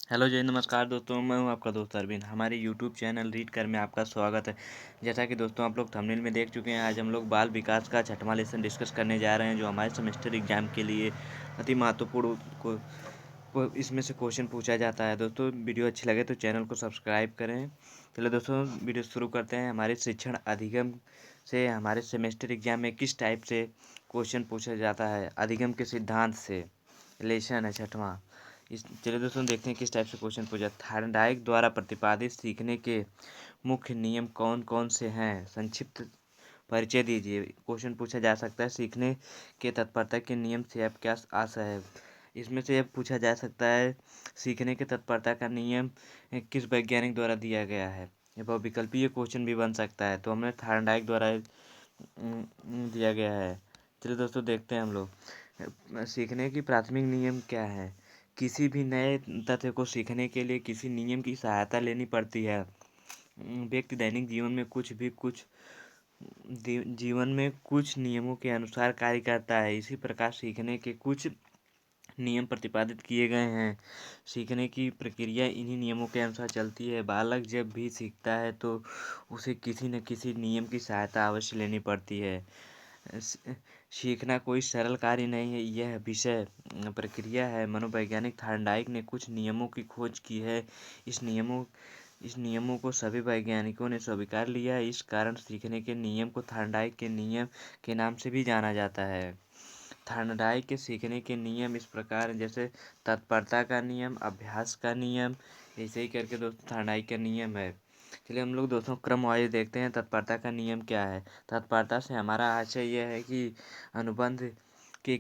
Hello जी, नमस्कार दोस्तों। मैं हूं आपका दोस्त अरविंद। हमारे यूट्यूब चैनल रीड कर में आपका स्वागत है। जैसा कि दोस्तों आप लोग थंबनेल में देख चुके हैं, आज हम लोग बाल विकास का 6वां लेसन डिस्कस करने जा रहे हैं, जो हमारे सेमेस्टर एग्जाम के लिए अति महत्वपूर्ण को इसमें से क्वेश्चन पूछा जाता है। दोस्तों वीडियो अच्छी लगे तो चैनल को सब्सक्राइब करें। चलो दोस्तों वीडियो शुरू करते हैं। हमारे शिक्षण अधिगम से हमारे सेमेस्टर एग्जाम में किस टाइप से क्वेश्चन पूछा जाता है। अधिगम के सिद्धांत से लेसन है 6वां। चलिए दोस्तों देखते हैं किस टाइप से क्वेश्चन पूछा। थॉर्नडाइक द्वारा प्रतिपादित सीखने के मुख्य नियम कौन कौन से हैं, संक्षिप्त परिचय दीजिए। क्वेश्चन पूछा जा सकता है सीखने के तत्परता के नियम से आप क्या आशा है। इसमें से यह पूछा जा सकता है सीखने के तत्परता का नियम किस वैज्ञानिक द्वारा दिया गया है। यह बहुविकल्पीय क्वेश्चन भी बन सकता है, तो हमें थॉर्नडाइक द्वारा दिया गया है। चलिए दोस्तों देखते हैं हम लोग सीखने की प्राथमिक नियम क्या है। किसी भी नए तथ्य को सीखने के लिए किसी नियम की सहायता लेनी पड़ती है। व्यक्ति दैनिक जीवन में कुछ नियमों के अनुसार कार्य करता है। इसी प्रकार सीखने के कुछ नियम प्रतिपादित किए गए हैं। सीखने की प्रक्रिया इन्हीं नियमों के अनुसार चलती है। बालक जब भी सीखता है तो उसे किसी न किसी नियम की सहायता अवश्य लेनी पड़ती है। सीखना कोई सरल कार्य नहीं है, यह विषय प्रक्रिया है। मनोवैज्ञानिक थॉर्नडाइक ने कुछ नियमों की खोज की है। इस नियमों को सभी वैज्ञानिकों ने स्वीकार लिया है। इस कारण सीखने के नियम को थॉर्नडाइक के नियम के नाम से भी जाना जाता है। थॉर्नडाइक के सीखने के नियम इस प्रकार जैसे तत्परता का नियम, अभ्यास का नियम, ऐसे ही करके दोस्तों थॉर्नडाइक का नियम है। चलिए हम लोग दोस्तों क्रम वाइज देखते हैं तत्परता का नियम क्या है। तत्परता से हमारा आशय यह है कि अनुबंध के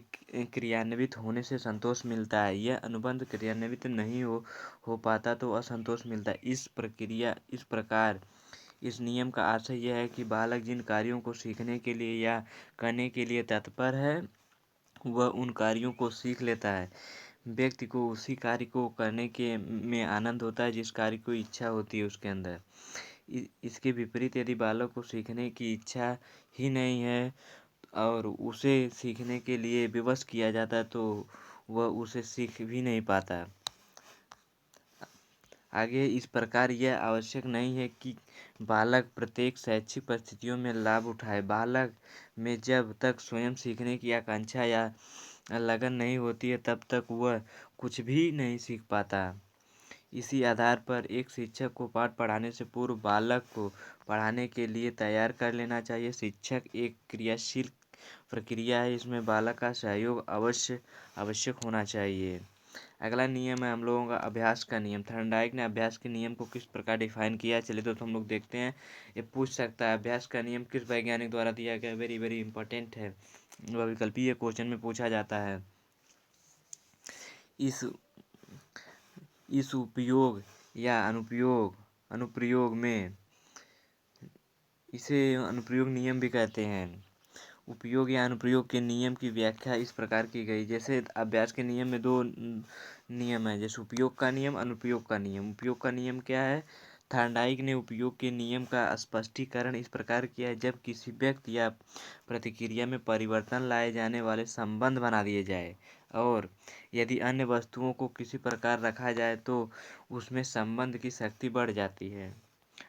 क्रियान्वित होने से संतोष मिलता है। यह अनुबंध क्रियान्वित नहीं हो पाता तो असंतोष मिलता है। इस प्रकार इस नियम का आशय यह है कि बालक जिन कार्यों को सीखने के लिए या करने के लिए तत्पर है वह उन कार्यों को सीख लेता है। व्यक्ति को उसी कार्य को करने के में आनंद होता है जिस कार्य को इच्छा होती है उसके अंदर। इसके विपरीत यदि बालक को सीखने की इच्छा ही नहीं है और उसे सीखने के लिए विवश किया जाता है तो वह उसे सीख भी नहीं पाता। आगे इस प्रकार यह आवश्यक नहीं है कि बालक प्रत्येक शैक्षिक परिस्थितियों में लाभ उठाए। बालक में जब तक स्वयं सीखने की आकांक्षा या लगन नहीं होती है तब तक वह कुछ भी नहीं सीख पाता। इसी आधार पर एक शिक्षक को पाठ पढ़ाने से पूर्व बालक को पढ़ाने के लिए तैयार कर लेना चाहिए। शिक्षक एक क्रियाशील प्रक्रिया है, इसमें बालक का सहयोग आवश्यक होना चाहिए। अगला नियम है हम लोगों का अभ्यास का नियम। थॉर्नडाइक ने अभ्यास के नियम को किस प्रकार डिफाइन किया, चलिए तो हम लोग देखते हैं। ये पूछ सकता है अभ्यास का नियम किस वैज्ञानिक द्वारा दिया गया। वेरी वेरी इंपॉर्टेंट है, वह विकल्पीय क्वेश्चन में पूछा जाता है। इस इस उपयोग या अनुप्रयोग में इसे अनुप्रयोग नियम भी कहते हैं। उपयोग या अनुप्रयोग के नियम की व्याख्या इस प्रकार की गई। जैसे अभ्यास के नियम में दो नियम है, जैसे उपयोग का नियम, अनुप्रयोग का नियम। उपयोग का नियम क्या है। थॉर्नडाइक ने उपयोग के नियम का स्पष्टीकरण इस प्रकार किया है, जब किसी व्यक्ति या प्रतिक्रिया में परिवर्तन लाए जाने वाले संबंध बना दिए जाए और यदि अन्य वस्तुओं को किसी प्रकार रखा जाए तो उसमें संबंध की शक्ति बढ़ जाती है।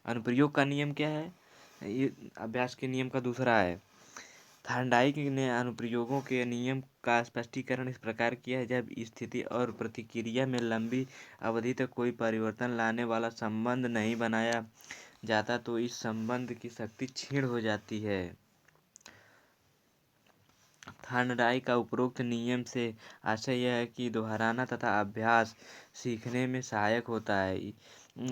अनुप्रयोग का नियम क्या है, ये अभ्यास के नियम का दूसरा है। थॉर्नडाइक ने अनुप्रयोगों के नियम का स्पष्टीकरण इस प्रकार किया है, जब स्थिति और प्रतिक्रिया में लंबी अवधि तक कोई परिवर्तन लाने वाला संबंध नहीं बनाया जाता तो इस संबंध की शक्ति क्षीण हो जाती है। थॉर्नडाइक का उपरोक्त नियम से आशय यह है कि दोहराना तथा अभ्यास सीखने में सहायक होता है।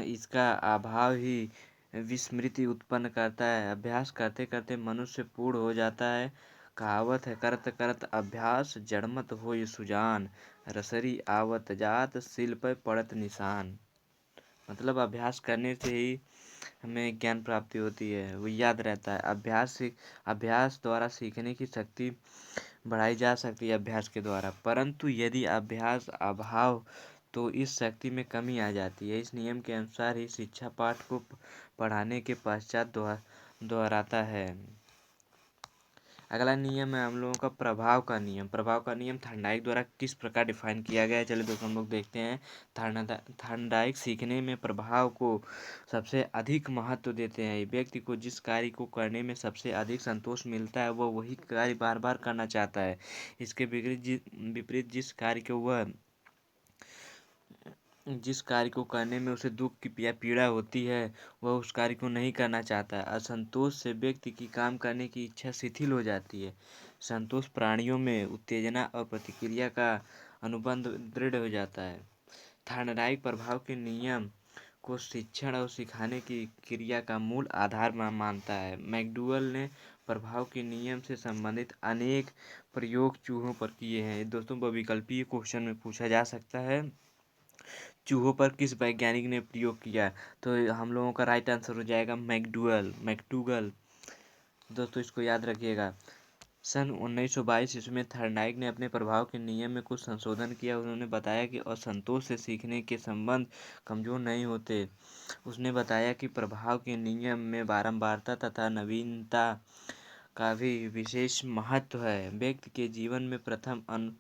इसका अभाव ही विस्मृति उत्पन्न करता है। अभ्यास करते करते मनुष्य पूर्ण हो जाता है। कहावत है, करत करत अभ्यास जड़मत होय सुजान, रसरी आवत जात सिल पर पड़त निशान। मतलब अभ्यास करने से ही हमें ज्ञान प्राप्ति होती है, वो याद रहता है। अभ्यास द्वारा सीखने की शक्ति बढ़ाई जा सकती है अभ्यास के द्वारा, परंतु यदि अभ्यास अभाव तो इस शक्ति में कमी आ जाती है। इस नियम के अनुसार ही शिक्षा पाठ को पढ़ाने के पश्चात दोहराता है। अगला नियम है हम लोगों का प्रभाव का नियम। प्रभाव का नियम थॉर्नडाइक द्वारा किस प्रकार डिफाइन किया गया है, चलिए दोस्तों हम लोग देखते हैं। थॉर्नडाइक सीखने में प्रभाव को सबसे अधिक महत्व देते हैं। व्यक्ति को जिस कार्य को करने में सबसे अधिक संतोष मिलता है वह वही कार्य बार बार करना चाहता है। इसके विपरीत जिस कार्य को करने में उसे दुख की या पीड़ा होती है वह उस कार्य को नहीं करना चाहता है। असंतोष से व्यक्ति की काम करने की इच्छा शिथिल हो जाती है। संतोष प्राणियों में उत्तेजना और प्रतिक्रिया का अनुबंध दृढ़ हो जाता है। थॉर्नडाइक प्रभाव के नियम को शिक्षण और सिखाने की क्रिया का मूल आधार मानता है। मैकडूगल ने प्रभाव के नियम से संबंधित अनेक प्रयोग चूहों पर किए हैं। दोस्तों बहुविकल्पीय क्वेश्चन में पूछा जा सकता है, चूहों पर किस वैज्ञानिक ने प्रयोग किया, तो हम लोगों का राइट आंसर हो जाएगा मैकडूगल। दोस्तों इसको याद रखिएगा। सन 1922 ईस्वी में थॉर्नडाइक ने अपने प्रभाव के नियम में कुछ संशोधन किया। उन्होंने बताया कि असंतोष से सीखने के संबंध कमजोर नहीं होते। उसने बताया कि प्रभाव के नियम में बारंबारता तथा नवीनता का भी विशेष महत्व है। व्यक्ति के जीवन में प्रथम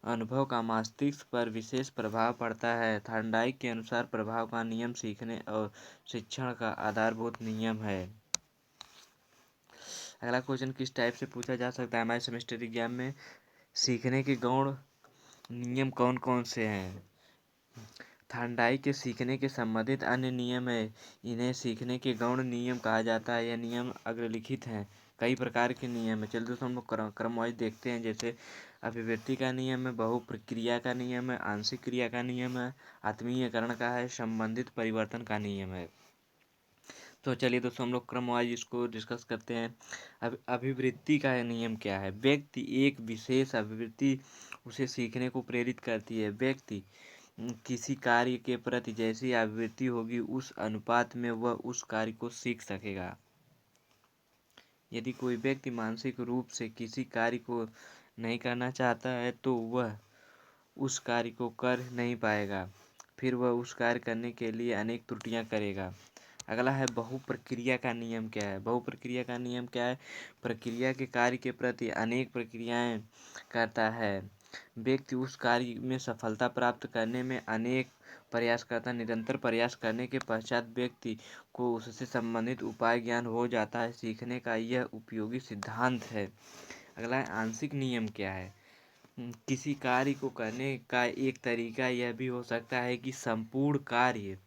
अनुभव का मस्तिष्क पर विशेष प्रभाव पड़ता है। थॉर्नडाइक के अनुसार प्रभाव का नियम सीखने और शिक्षण का आधारभूत नियम है। अगला क्वेश्चन किस टाइप से पूछा जा सकता है हमारे सेमेस्टर एग्जाम में, सीखने के गौण नियम कौन कौन से हैं। थॉर्नडाइक के सीखने के संबंधित अन्य नियम है, इन्हें सीखने के गौण नियम कहा जाता है। यह नियम अग्रलिखित हैं। कई प्रकार के नियम है, चलिए दोस्तों हम लोग क्रमवाइज देखते हैं। जैसे अभिवृत्ति का नियम है, बहुप्रक्रिया का नियम है, आंशिक क्रिया का नियम है, आत्मीयकरण का है, संबंधित परिवर्तन का नियम है। तो चलिए दोस्तों हम लोग क्रमवाइज इसको डिस्कस करते हैं। अब अभिवृत्ति का नियम क्या है। व्यक्ति एक विशेष अभिवृत्ति उसे सीखने को प्रेरित करती है। व्यक्ति किसी कार्य के प्रति जैसी अभिवृत्ति होगी उस अनुपात में वह उस कार्य को सीख सकेगा। यदि कोई व्यक्ति मानसिक रूप से किसी कार्य को नहीं करना चाहता है तो वह उस कार्य को कर नहीं पाएगा, फिर वह उस कार्य करने के लिए अनेक त्रुटियां करेगा। अगला है बहुप्रक्रिया का नियम क्या है। बहुप्रक्रिया का नियम क्या है, प्रक्रिया के कार्य के प्रति अनेक प्रक्रियाएं करता है। व्यक्ति उस कार्य में सफलता प्राप्त करने में अनेक प्रयास करता है। निरंतर प्रयास करने के पश्चात व्यक्ति को उससे संबंधित उपाय ज्ञान हो जाता है। सीखने का यह उपयोगी सिद्धांत है। अगला है आंशिक नियम क्या है। किसी कार्य को करने का एक तरीका यह भी हो सकता है कि संपूर्ण कार्य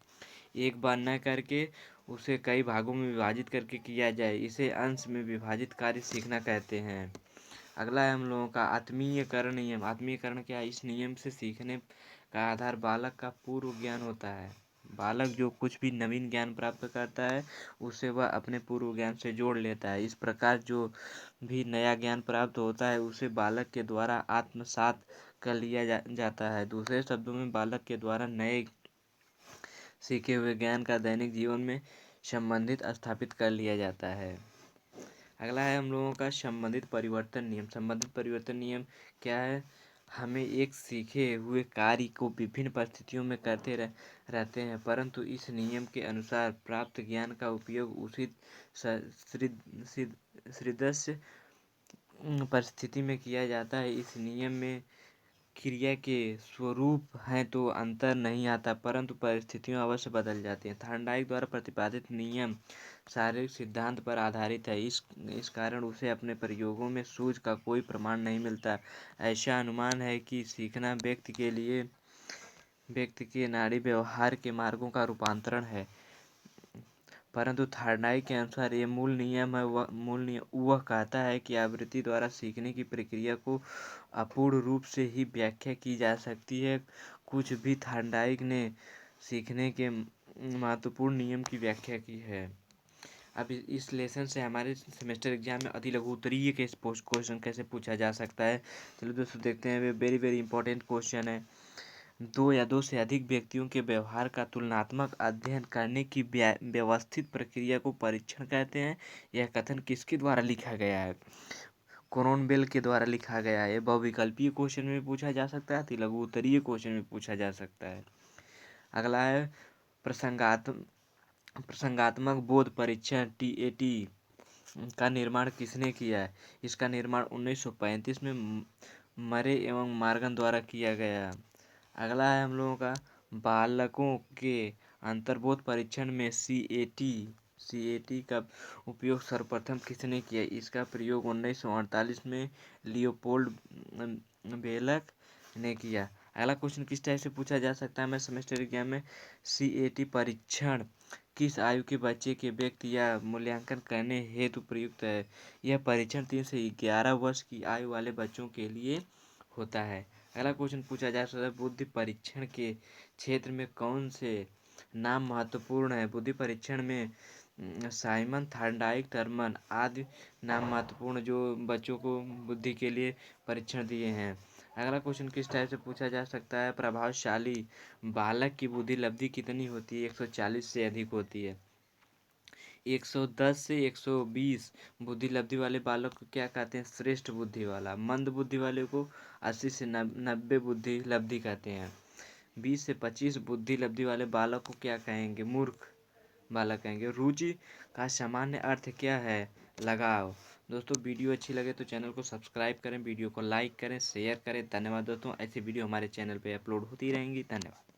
एक बार न करके उसे कई भागों में विभाजित करके किया जाए। इसे अंश में विभाजित कार्य सीखना कहते हैं। अगला है हम लोगों का आत्मीयकरण नियम। आत्मीयकरण क्या है, इस नियम से सीखने का आधार बालक का पूर्व ज्ञान होता है। बालक जो कुछ भी नवीन ज्ञान प्राप्त करता है उसे वह अपने पूर्व ज्ञान से जोड़ लेता है। इस प्रकार जो भी नया ज्ञान प्राप्त होता है उसे बालक के द्वारा आत्मसात कर लिया जाता है। दूसरे शब्दों में बालक के द्वारा नए सीखे हुए ज्ञान का दैनिक जीवन में संबंधित स्थापित कर लिया जाता है। अगला है हम लोगों का संबंधित परिवर्तन नियम। संबंधित परिवर्तन नियम क्या है, हमें एक सीखे हुए कार्य को विभिन्न परिस्थितियों में करते रहते हैं, परंतु इस नियम के अनुसार प्राप्त ज्ञान का उपयोग उचित सदृश परिस्थिति में किया जाता है। इस नियम में क्रिया के स्वरूप हैं तो अंतर नहीं आता, परंतु परिस्थितियां अवश्य बदल जाती हैं। थॉर्नडाइक द्वारा प्रतिपादित नियम शारीरिक सिद्धांत पर आधारित है। इस कारण उसे अपने प्रयोगों में सूझ का कोई प्रमाण नहीं मिलता। ऐसा अनुमान है कि सीखना व्यक्ति के नाड़ी व्यवहार के मार्गों का रूपांतरण है, परंतु थॉर्नडाइक के अनुसार ये मूल नियम वह कहता है कि आवृत्ति द्वारा सीखने की प्रक्रिया को अपूर्ण रूप से ही व्याख्या की जा सकती है। कुछ भी थॉर्नडाइक ने सीखने के महत्वपूर्ण नियम की व्याख्या की है। अब इस लेसन से हमारे सेमेस्टर एग्जाम में अति लघु उत्तरीय के क्वेश्चन कैसे पूछा जा सकता है। चलो दोस्तों देखते हैं, वेरी वेरी इंपॉर्टेंट क्वेश्चन है। दो या दो से अधिक व्यक्तियों के व्यवहार का तुलनात्मक अध्ययन करने की व्यवस्थित प्रक्रिया को परीक्षण कहते हैं। यह कथन किसके द्वारा लिखा गया है, क्रोनबेल के द्वारा लिखा गया है। बहुविकल्पीय क्वेश्चन में पूछा जा सकता है, अति लघु उत्तरीय क्वेश्चन में पूछा जा सकता है। अगला है प्रसंगात्मक बोध परीक्षण TAT का निर्माण किसने किया है? इसका निर्माण 1935 में मरे एवं मार्गन द्वारा किया गया। अगला है हम लोगों का, बालकों के अंतर्बोध परीक्षण में सीएटी का उपयोग सर्वप्रथम किसने किया? इसका प्रयोग 1948 में लियोपोल्ड बेलक ने किया। अगला क्वेश्चन किस टाइप से पूछा जा सकता है हमें सेमेस्टर एग्जाम में? सीएटी परीक्षण किस आयु के बच्चे के व्यक्ति या मूल्यांकन करने हेतु प्रयुक्त है? यह परीक्षण 3 से 11 वर्ष की आयु वाले बच्चों के लिए होता है। अगला क्वेश्चन पूछा जा सकता है, बुद्धि परीक्षण के क्षेत्र में कौन से नाम महत्वपूर्ण है? बुद्धि परीक्षण में साइमन, थॉर्नडाइक, टरमन आदि नाम महत्वपूर्ण जो बच्चों को बुद्धि के लिए परीक्षण दिए हैं। अगला क्वेश्चन किस टाइप से पूछा जा सकता है? प्रभावशाली बालक की बुद्धि लब्धि कितनी होती है? 140 से अधिक होती है। 110 से 120 बुद्धि लब्धि वाले बालक को क्या कहते हैं? श्रेष्ठ बुद्धि वाला। मंद बुद्धि वाले को 80 से 90 बुद्धि लब्धि कहते हैं। 20 से 25 बुद्धि लब्धि वाले बालक को क्या कहेंगे? मूर्ख बालक कहेंगे। रुचि का सामान्य अर्थ क्या है? लगाव। दोस्तों वीडियो अच्छी लगे तो चैनल को सब्सक्राइब करें, वीडियो को लाइक करें, शेयर करें। धन्यवाद दोस्तों, ऐसी वीडियो हमारे चैनल पे अपलोड होती रहेंगी। धन्यवाद।